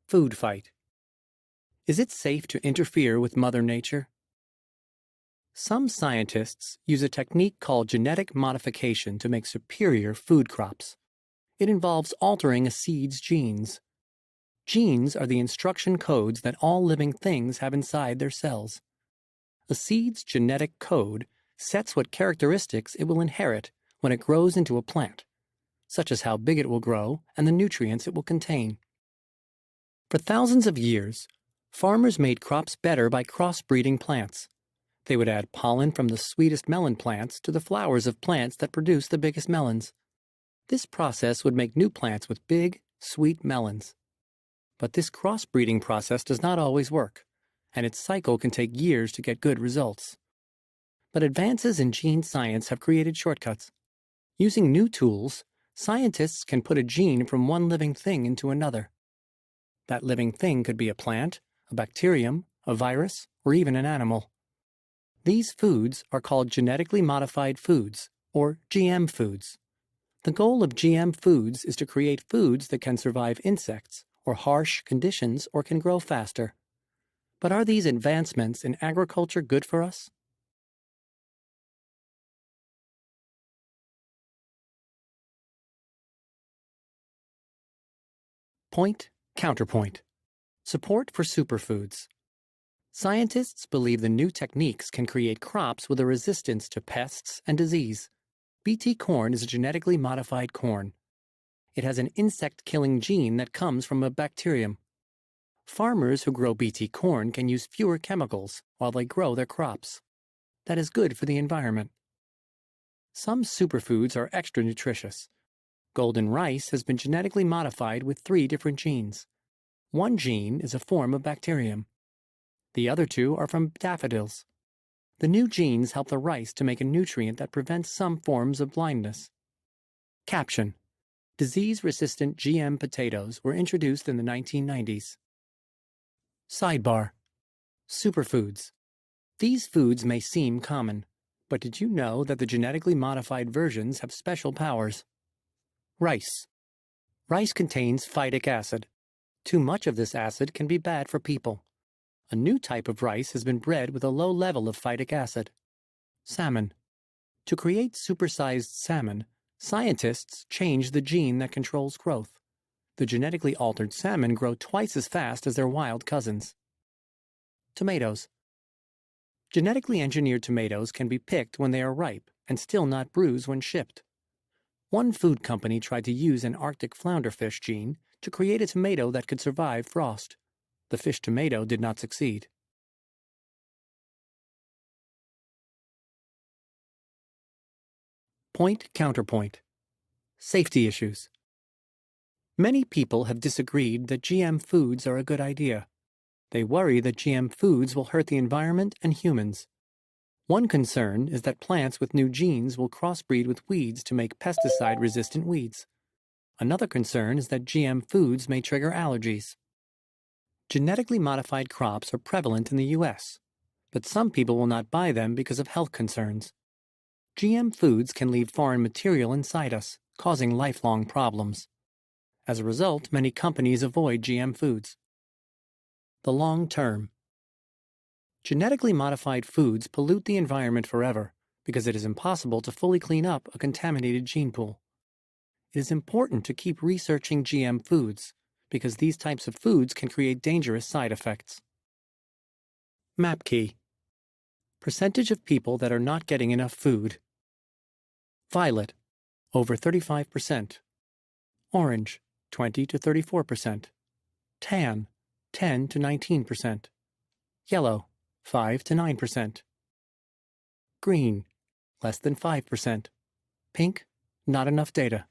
Food fight. Is it safe to interfere with Mother Nature? Some scientists use a technique called genetic modification to make superior food crops. It involves altering a seed's genes. Genes are the instruction codes that all living things have inside their cells. A seed's genetic code sets what characteristics it will inherit when it grows into a plant, such as how big it will grow and the nutrients it will contain. For thousands of years, farmers made crops better by crossbreeding plants. They would add pollen from the sweetest melon plants to the flowers of plants that produce the biggest melons. This process would make new plants with big, sweet melons. But this crossbreeding process does not always work, and its cycle can take years to get good results. But advances in gene science have created shortcuts. Using new tools, scientists can put a gene from one living thing into another. That living thing could be a plant, a bacterium, a virus, or even an animal. These foods are called genetically modified foods, or GM foods. The goal of GM foods is to create foods that can survive insects or harsh conditions or can grow faster. But are these advancements in agriculture good for us? Point, counterpoint. Support for superfoods. Scientists believe the new techniques can create crops with a resistance to pests and disease. BT corn is a genetically modified corn. It has an insect-killing gene that comes from a bacterium. Farmers who grow BT corn can use fewer chemicals while they grow their crops. That is good for the environment. Some superfoods are extra nutritious. Golden rice has been genetically modified with 3 different genes. One gene is a form of bacterium. The other 2 are from daffodils. The new genes help the rice to make a nutrient that prevents some forms of blindness. Caption: disease-resistant GM potatoes were introduced in the 1990s. Sidebar: superfoods. These foods may seem common, but did you know that the genetically modified versions have special powers? Rice. Rice contains phytic acid. Too much of this acid can be bad for people. A new type of rice has been bred with a low level of phytic acid. Salmon. To create supersized salmon, scientists change the gene that controls growth. The genetically altered salmon grow twice as fast as their wild cousins. Tomatoes. Genetically engineered tomatoes can be picked when they are ripe and still not bruise when shipped. One food company tried to use an Arctic flounderfish gene to create a tomato that could survive frost. The fish tomato did not succeed. Point, counterpoint. Safety issues. Many people have disagreed that GM foods are a good idea. They worry that GM foods will hurt the environment and humans. One concern is that plants with new genes will crossbreed with weeds to make pesticide-resistant weeds. Another concern is that GM foods may trigger allergies. Genetically modified crops are prevalent in the U.S., but some people will not buy them because of health concerns. GM foods can leave foreign material inside us, causing lifelong problems. As a result, many companies avoid GM foods. The long term. Genetically modified foods pollute the environment forever because it is impossible to fully clean up a contaminated gene pool. It is important to keep researching GM foods because these types of foods can create dangerous side effects. MAPKey. Percentage of people that are not getting enough food. Violet, over 35%. Orange, 20 to 34%. Tan, 10 to 19%. Yellow, 5 to 9%. Green, less than 5%. Pink, not enough data.